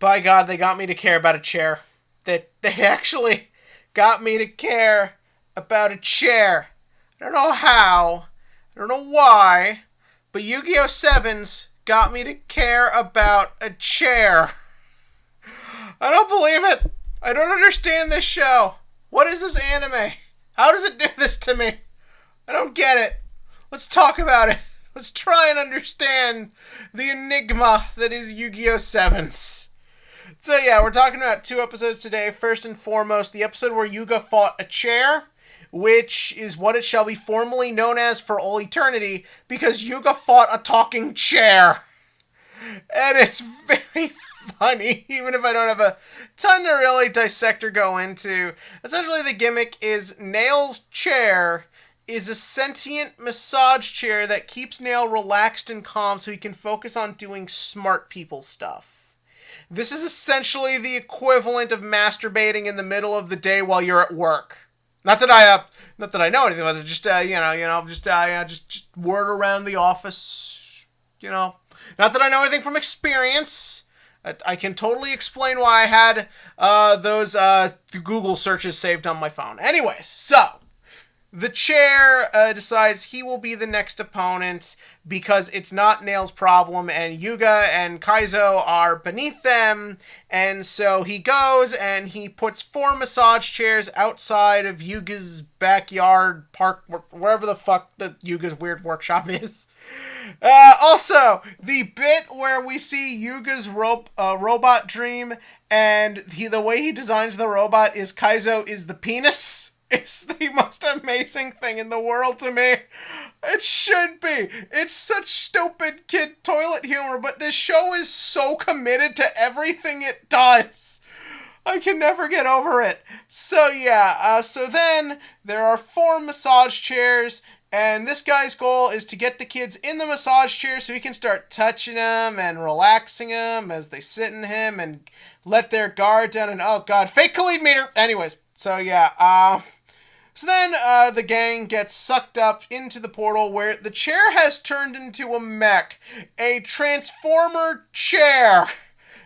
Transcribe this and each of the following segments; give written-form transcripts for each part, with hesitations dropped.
By God, they got me to care about a chair. They actually got me to care about a chair. I don't know how. I don't know why. But Yu-Gi-Oh! 7s got me to care about a chair. I don't believe it. I don't understand this show. What is this anime? How does it do this to me? I don't get it. Let's talk about it. Let's try and understand the enigma that is Yu-Gi-Oh! 7s. So yeah, we're talking about 2 episodes today. First and foremost, the episode where Yuga fought a chair, which is what it shall be formally known as for all eternity, because Yuga fought a talking chair. And it's very funny, even if I don't have a ton to really dissect or go into. Essentially, the gimmick is Nail's chair is a sentient massage chair that keeps Nail relaxed and calm so he can focus on doing smart people stuff. This is essentially the equivalent of masturbating in the middle of the day while you're at work. Not that I know anything about it. Just just word around the office. Not that I know anything from experience. I can totally explain why I had those Google searches saved on my phone. Anyway, so the chair decides he will be the next opponent because it's not Nail's problem, and Yuga and Kaizo are beneath them, and so he goes and he puts 4 massage chairs outside of Yuga's backyard park, wherever the fuck the Yuga's weird workshop is. Also, the bit where we see Yuga's robot dream, and the way he designs the robot is Kaizo is the penis. It's the most amazing thing in the world to me. It should be. It's such stupid kid toilet humor, but this show is so committed to everything it does. I can never get over it. So yeah, so then there are 4 massage chairs, and this guy's goal is to get the kids in the massage chair so he can start touching them and relaxing them as they sit in him and let their guard down, and oh god, fake Khalid meter! Anyways, so yeah, so then the gang gets sucked up into the portal where the chair has turned into a mech. A transformer chair.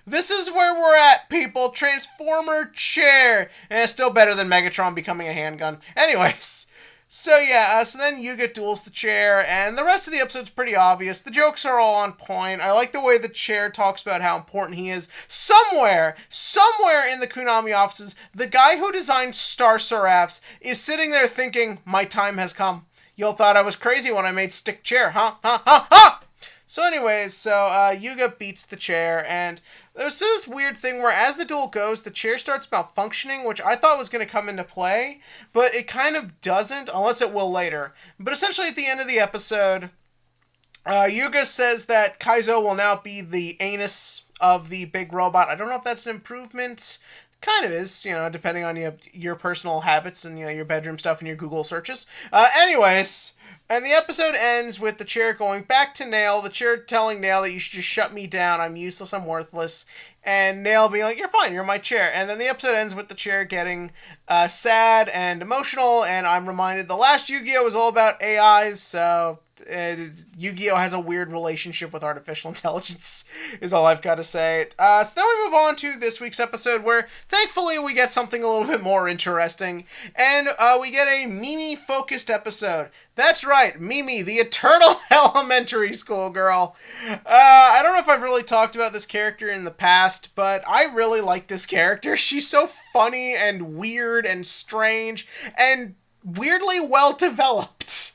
This is where we're at, people. Transformer chair. And it's still better than Megatron becoming a handgun. Anyways. So yeah, so then Yuga duels the chair, and the rest of the episode's pretty obvious. The jokes are all on point. I like the way the chair talks about how important he is. Somewhere in the Konami offices, the guy who designed Star Seraphs is sitting there thinking, my time has come. Y'all thought I was crazy when I made stick chair, huh? So anyways, Yuga beats the chair, and there's this weird thing where as the duel goes, the chair starts malfunctioning, which I thought was going to come into play, but it kind of doesn't, unless it will later. But essentially at the end of the episode, Yuga says that Kaizo will now be the anus of the big robot. I don't know if that's an improvement. Kind of is, depending on your personal habits and, your bedroom stuff and your Google searches. Anyways, and the episode ends with the chair going back to Nail, the chair telling Nail that you should just shut me down, I'm useless, I'm worthless, and Nail being like, you're fine, you're my chair. And then the episode ends with the chair getting sad and emotional, and I'm reminded the last Yu-Gi-Oh! Was all about AIs, so Yu-Gi-Oh! Has a weird relationship with artificial intelligence, is all I've got to say. So then we move on to this week's episode, where thankfully we get something a little bit more interesting, and we get a Mimi-focused episode. That's right, Mimi, the eternal elementary school girl. I don't know if I've really talked about this character in the past, but I really like this character. She's so funny and weird and strange and weirdly well developed.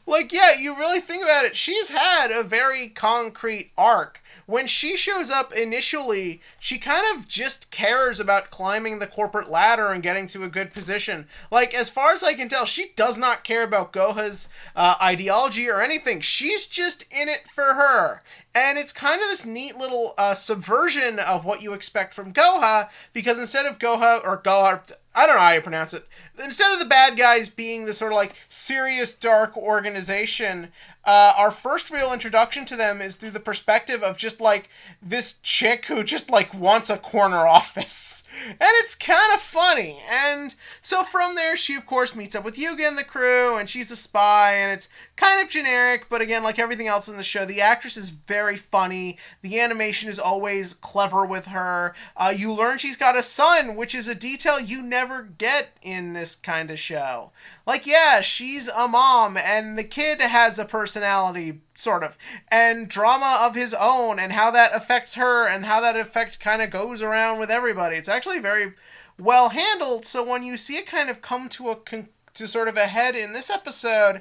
Like, yeah, you really think about it, she's had a very concrete arc. When she shows up initially, she kind of just cares about climbing the corporate ladder and getting to a good position. Like, as far as I can tell, she does not care about Goha's ideology or anything. She's just in it for her. And it's kind of this neat little subversion of what you expect from Goha, because instead of Goha, I don't know how you pronounce it. Instead of the bad guys being this sort of like serious dark organization, our first real introduction to them is through the perspective of just like this chick who just like wants a corner office. And it's kind of funny. And so from there, she of course meets up with Yuga and the crew, and she's a spy, and it's kind of generic, but again, like everything else in the show, the actress is very very funny. The animation is always clever with her. You learn she's got a son, which is a detail you never get in this kind of show. Like, yeah, she's a mom, and the kid has a personality, sort of, and drama of his own, and how that affects her, and how that effect kind of goes around with everybody. It's actually very well handled, so when you see it kind of come to sort of a head in this episode,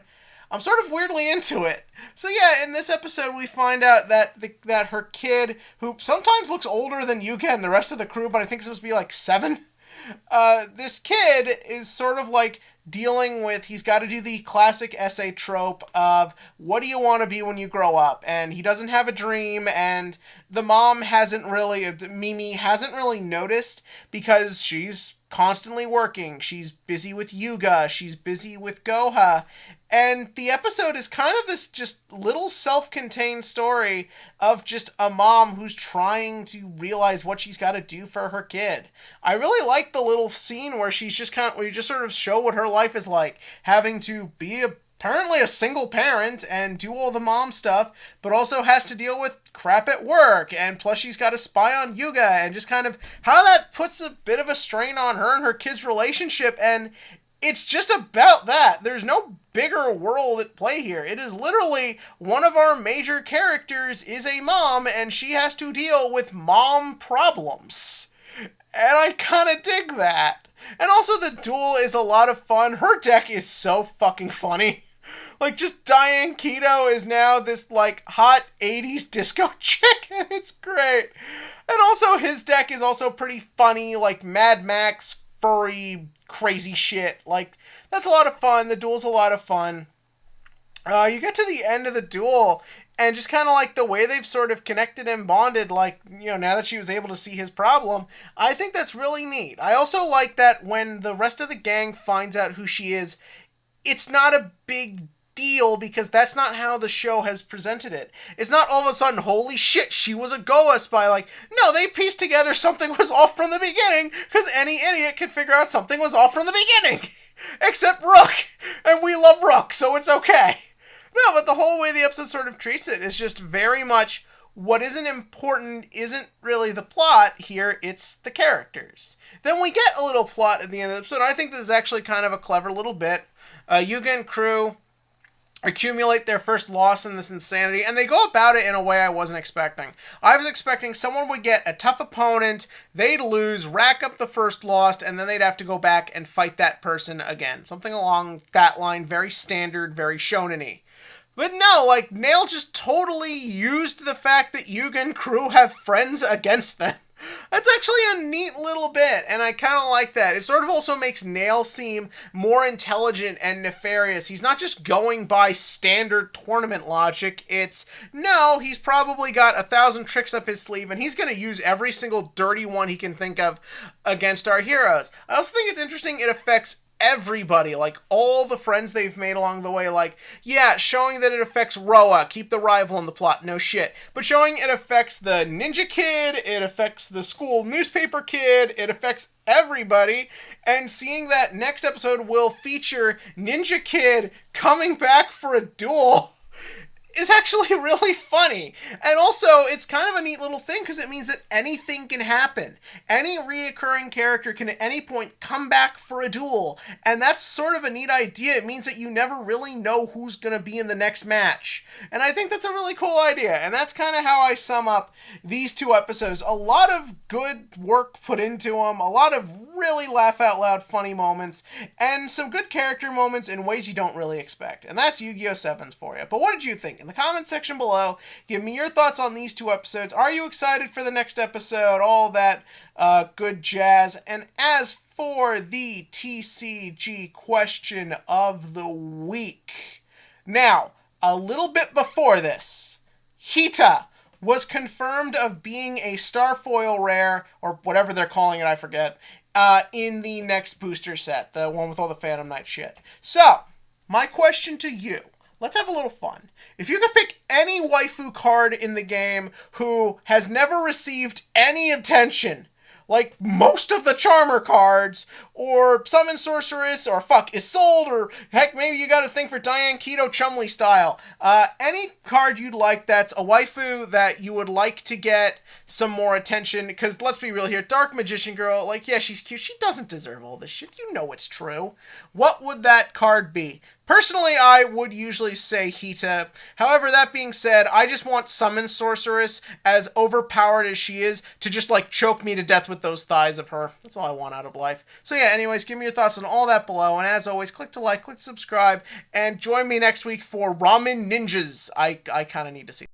I'm sort of weirdly into it. So yeah, in this episode we find out that that her kid, who sometimes looks older than Yuka and the rest of the crew, but I think it's supposed to be like 7, this kid is sort of like dealing with, he's got to do the classic essay trope of what do you want to be when you grow up, and he doesn't have a dream, and the mom Mimi hasn't really noticed because she's constantly working. She's busy with Yuga, she's busy with Goha, and the episode is kind of this just little self-contained story of just a mom who's trying to realize what she's got to do for her kid. I really like the little scene where she's just where you just sort of show what her life is like, having to be apparently a single parent and do all the mom stuff, but also has to deal with crap at work, and plus she's got to spy on Yuga, and just kind of how that puts a bit of a strain on her and her kid's relationship, and it's just about that. There's no bigger world at play here. It is literally one of our major characters is a mom, and she has to deal with mom problems. And I kind of dig that. And also the duel is a lot of fun. Her deck is so fucking funny. Like, just Diane Keto is now this, like, hot 80s disco chick, and it's great. And also, his deck is also pretty funny, like Mad Max, furry, crazy shit. Like, that's a lot of fun. The duel's a lot of fun. You get to the end of the duel, and just kind of like the way they've sort of connected and bonded, like, you know, now that she was able to see his problem, I think that's really neat. I also like that when the rest of the gang finds out who she is, it's not a big deal, because that's not how the show has presented it. It's not all of a sudden, holy shit, she was a Goa spy. Like, no, they pieced together something was off from the beginning, because any idiot can figure out something was off from the beginning. Except Rook. And we love Rook, so it's okay. No, but the whole way the episode sort of treats it is just very much what isn't important isn't really the plot here, it's the characters. Then we get a little plot at the end of the episode. I think this is actually kind of a clever little bit. Yuga and crew accumulate their first loss in this insanity, and they go about it in a way I wasn't expecting. I was expecting someone would get a tough opponent, they'd lose, rack up the first loss, and then they'd have to go back and fight that person again. Something along that line, very standard, very shonen-y. But no, like, Nail just totally used the fact that Yuga and crew have friends against them. That's actually a neat little bit, and I kind of like that. It sort of also makes Nail seem more intelligent and nefarious. He's not just going by standard tournament logic. It's, no, he's probably got 1,000 tricks up his sleeve, and he's going to use every single dirty one he can think of against our heroes. I also think it's interesting it affects everybody, like all the friends they've made along the way, like, yeah, showing that it affects Roa, keep the rival in the plot, no shit, but showing it affects the ninja kid, it affects the school newspaper kid, it affects everybody, and seeing that next episode will feature Ninja Kid coming back for a duel is actually really funny. And also, it's kind of a neat little thing because it means that anything can happen. Any reoccurring character can at any point come back for a duel. And that's sort of a neat idea. It means that you never really know who's going to be in the next match. And I think that's a really cool idea. And that's kind of how I sum up these 2 episodes. A lot of good work put into them. A lot of really laugh out loud funny moments. And some good character moments in ways you don't really expect. And that's Yu-Gi-Oh! 7s for you. But what did you think? In the comment section below, give me your thoughts on these 2 episodes. Are you excited for the next episode? All that good jazz. And as for the TCG question of the week. Now, a little bit before this, Hita was confirmed of being a Starfoil rare, or whatever they're calling it, I forget, in the next booster set, the one with all the Phantom Knight shit. So, my question to you, let's have a little fun. If you could pick any waifu card in the game who has never received any attention, like most of the Charmer cards, or Summon Sorceress, or fuck, Isolde, or heck, maybe you got a thing for Diane Keto Chumley style. Any card you'd like that's a waifu that you would like to get some more attention, because let's be real here, Dark Magician Girl, like, yeah, she's cute, she doesn't deserve all this shit, you know it's true. What would that card be? Personally, I would usually say Hita. However, that being said, I just want Summon Sorceress, as overpowered as she is, to just, like, choke me to death with those thighs of her. That's all I want out of life. So yeah, anyways, give me your thoughts on all that below, and as always, click to like, click to subscribe, and join me next week for Ramen Ninjas. I kind of need to see